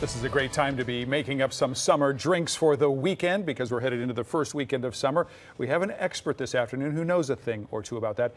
This is a great time to be making up some summer drinks for the weekend because we're headed into the first weekend of summer. We have an expert this afternoon who knows a thing or two about that.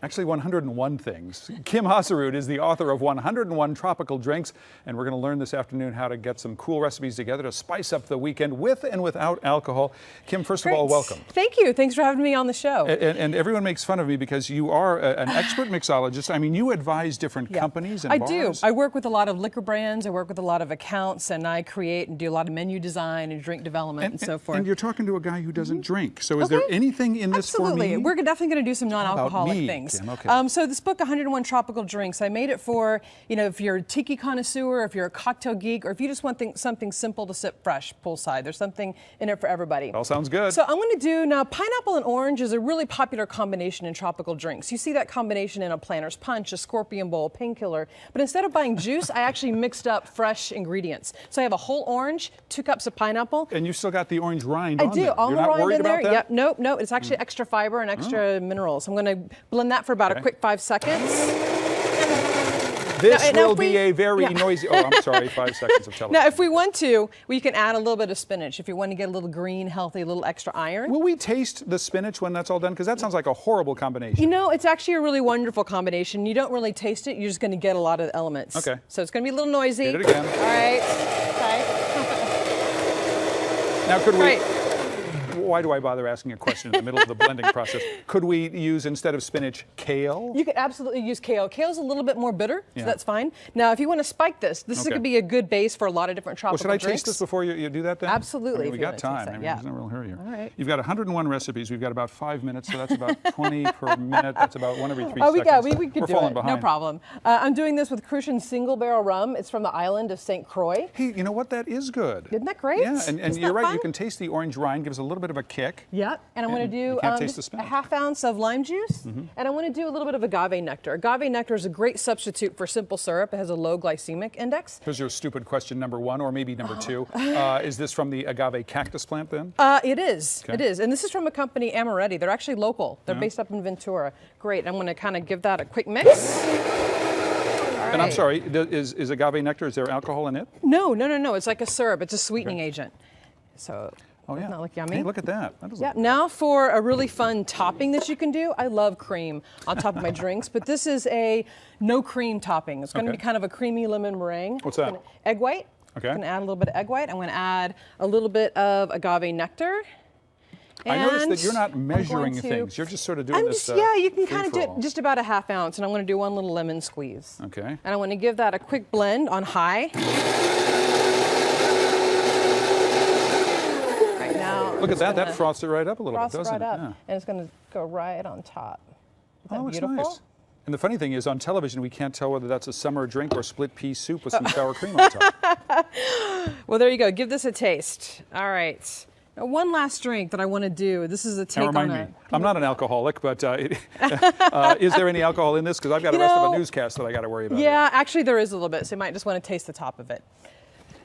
Actually, 101 things. Kim Haasarud is the author of 101 Tropical Drinks, and we're going to learn this afternoon how to get some cool recipes together to spice up the weekend with and without alcohol. Kim, first of all, welcome. Thank you. Thanks for having me on the show. And everyone makes fun of me because you are an expert mixologist. I mean, you advise different companies and bars. I do. I work with a lot of liquor brands. I work with a lot of accounts, and I create and do a lot of menu design and drink development and so forth. And you're talking to a guy who doesn't drink. So is there anything in this for me? Absolutely. We're definitely going to do some non-alcoholic things. Kim? Okay. So this book, 101 Tropical Drinks, I made it for, if you're a tiki connoisseur, if you're a cocktail geek, or if you just want something simple to sip fresh poolside. There's something in it for everybody. All sounds good. So I'm going to do, now pineapple and orange is a really popular combination in tropical drinks. You see that combination in a Planter's Punch, a Scorpion Bowl, Painkiller. But instead of buying juice, I actually mixed up fresh ingredients. So I have a whole orange, 2 cups of pineapple. And you still got the orange rind on there. I do. There. All You're the not rind worried in there. about that? Yep. No. It's actually extra fiber and extra minerals. I'm going to blend that for about a quick 5 seconds. This will be a very noisy. Oh, I'm sorry, 5 seconds of television. Now, if we want to, we can add a little bit of spinach. If you want to get a little green, healthy, a little extra iron. Will we taste the spinach when that's all done? Because that sounds like a horrible combination. It's actually a really wonderful combination. You don't really taste it. You're just going to get a lot of the elements. Okay. So it's going to be a little noisy. Get it again. All right. Okay. Now, could we? Why do I bother asking a question in the middle of the blending process? Could we use, instead of spinach, kale? You could absolutely use kale. Kale's a little bit more bitter, so that's fine. Now, if you want to spike this is going to be a good base for a lot of different tropical Should I drinks. taste this before you do that then? Absolutely. We got time. There's no real hurry here. All right. You've got 101 recipes. We've got about 5 minutes, so that's about 20 per minute. That's about 1 every 3 seconds. We could We're do falling it. behind. No problem. I'm doing this with Crucian Single Barrel Rum. It's from the island of St. Croix. Hey, you know what? That is good. Isn't that great? Yeah, and Isn't you're right. fun? You can taste the orange rind. Gives a little bit of a kick. Yeah. And I'm going to do you can't taste the just a spinach. ½ ounce of lime juice, and I want to do a little bit of agave nectar. Agave nectar is a great substitute for simple syrup. It has a low glycemic index. Here's your stupid question number 1, or maybe number 2. Is this from the agave cactus plant then? It is. Okay. It is. And this is from a company, Amaretti. They're actually local. They're based up in Ventura. Great. I'm going to kind of give that a quick mix. And I'm sorry, is agave nectar, is there alcohol in it? No. It's like a syrup. It's a sweetening agent. So. Doesn't that look yummy? Hey, look at that. Now for a really fun topping that you can do. I love cream on top of my drinks, but this is a no cream topping. It's going to be kind of a creamy lemon meringue. What's that? Egg white. Okay. I'm going to add a little bit of egg white. I'm going to add a little bit of agave nectar. I noticed that you're not measuring things. You're just sort of doing this. You can kind of do it just about a ½ ounce, and I'm going to do 1 little lemon squeeze. Okay. And I want to give that a quick blend on high. Look at that. That froths it right up a little bit, doesn't it? Yeah. And it's going to go right on top. Isn't that beautiful? It's nice. And the funny thing is, on television, we can't tell whether that's a summer drink or split pea soup with some sour cream on top. Well, there you go. Give this a taste. All right. Now, one last drink that I want to do. This is a take on me. I'm not an alcoholic, but is there any alcohol in this? Because I've got the rest of a newscast that I got to worry about. Yeah, actually there is a little bit, so you might just want to taste the top of it.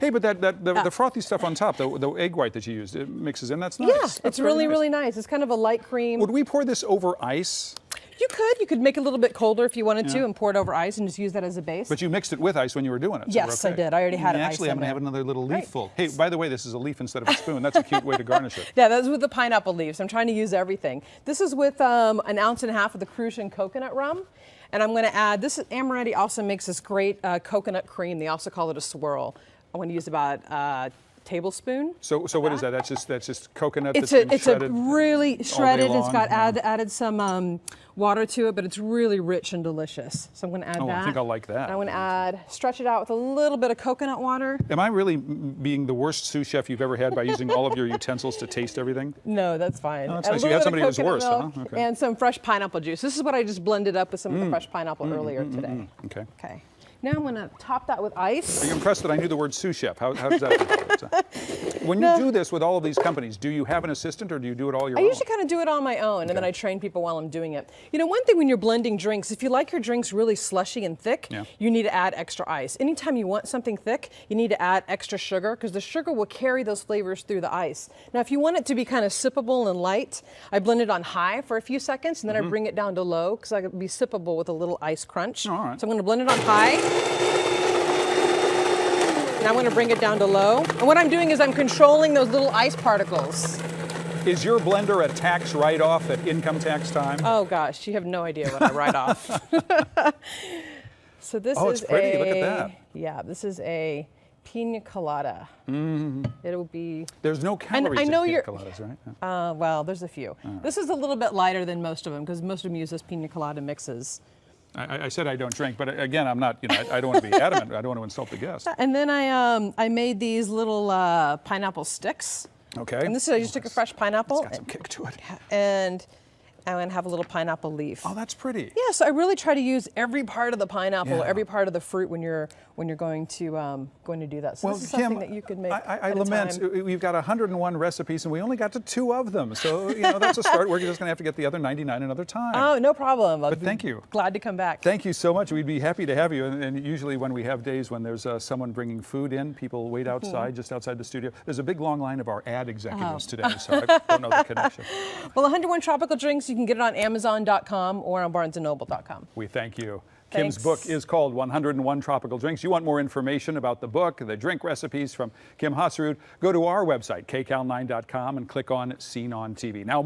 Hey, but the frothy stuff on top, the egg white that you used, it mixes in. That's nice. Yeah, it's really nice. It's kind of a light cream. Would we pour this over ice? You could make it a little bit colder if you wanted to and pour it over ice and just use that as a base. But you mixed it with ice when you were doing it. Yes, so I did. I already had ice. Actually, I'm going to have another little leaf full. Hey, by the way, this is a leaf instead of a spoon. That's a cute way to garnish it. Yeah, that's with the pineapple leaves. I'm trying to use everything. This is with 1.5 ounces of the Crucian coconut rum. And I'm going to add, Amaretti also makes this great coconut cream. They also call it a swirl. I want to use about a tablespoon. So what is that? That's just coconut. It's shredded. A really shredded. It's got added some water to it, but it's really rich and delicious. So I'm going to add that. I think I'll like that. And I'm going to stretch it out with a little bit of coconut water. Am I really being the worst sous chef you've ever had by using all of your utensils to taste everything? No, that's fine. Oh, that's nice. You had somebody who's worse, huh? Okay. And some fresh pineapple juice. This is what I just blended up with some of the fresh pineapple earlier today. Okay. Okay. Now I'm going to top that with ice. Are you impressed that I knew the word sous chef? How does that feel? When you do this with all of these companies, do you have an assistant or do you do it all your own? I usually kind of do it on my own, and then I train people while I'm doing it. One thing when you're blending drinks, if you like your drinks really slushy and thick, you need to add extra ice. Anytime you want something thick, you need to add extra sugar because the sugar will carry those flavors through the ice. Now, if you want it to be kind of sippable and light, I blend it on high for a few seconds, and then I bring it down to low because I can be sippable with a little ice crunch. All right. So I'm going to blend it on high. Now I'm going to bring it down to low. And what I'm doing is I'm controlling those little ice particles. Is your blender a tax write-off at income tax time? Oh gosh, you have no idea what I write off. So this is it's pretty. Look at that. Yeah, this is a pina colada. It'll be. There's no calories I know in pina you're, coladas, right? well, there's a few. This is a little bit lighter than most of them because most of them use this pina colada mixes. I said I don't drink, but again, I'm not. I don't want to be adamant. I don't want to insult the guest. And then I made these little pineapple sticks. Okay. And this is I just took a fresh pineapple. It's got some kick to it. And I'm going to have a little pineapple leaf. Oh, that's pretty. Yeah, so I really try to use every part of the pineapple, Yeah. every part of the fruit when you're going to do that. So Well, this is Kim, something that you could make. I at a lament time. we've got 101 recipes and we only got to 2 of them. So that's a start. We're just going to have to get the other 99 another time. Oh, no problem. But thank you. Glad to come back. Thank you so much. We'd be happy to have you. And usually when we have days when there's someone bringing food in, people wait outside, just outside the studio. There's a big long line of our ad executives today, so I don't know the connection. Well, 101 Tropical Drinks, you can get it on Amazon.com or on BarnesandNoble.com. We thank you. Thanks. Kim's book is called 101 Tropical Drinks. You want more information about the book, the drink recipes from Kim Haasarud, go to our website, kcal9.com, and click on Seen on TV. Now.